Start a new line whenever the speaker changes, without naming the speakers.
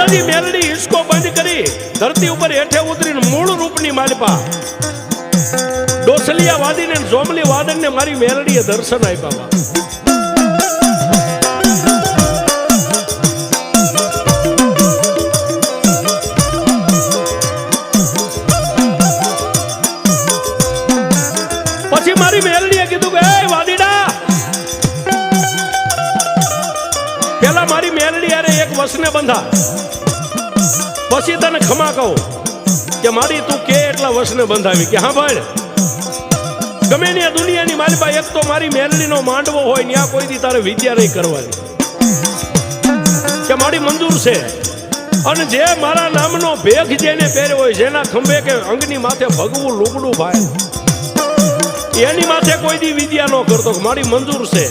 માતાજી મેલડી હિસકો બંધ કરી ધરતી ઉપર હેઠે ઉતરીને મૂળ રૂપની માલપા ડોસલિયા વાદીને જોમલી વાદનને મારી મેલડીએ દર્શન આપ્યા. પછી મારી મેલડીએ કીધું કે એ વાદીડા, પેલા મારી મેલડી અરે એક વસને બંધા, પછી તને ખમા કહું કે મારી તું કે એટલા વસને બંધાવી. કે હા ભાઈ, ગમે ને દુનિયાની માલિપા એક તો મારી મેલડીનો માંડવો હોય ત્યાં કોઈ દી તારે વિદ્યા નહીં કરવાની, કે મારી મંજૂર છે. અને જે મારા નામનો ભેખ જેને પહેર્યો હોય, જેના ખંભે કે અંગની માથે ભગવું લુગડું ભાઈ, એની માથે કોઈ દી વિદ્યા ન કરતો, મારી મંજૂર છે.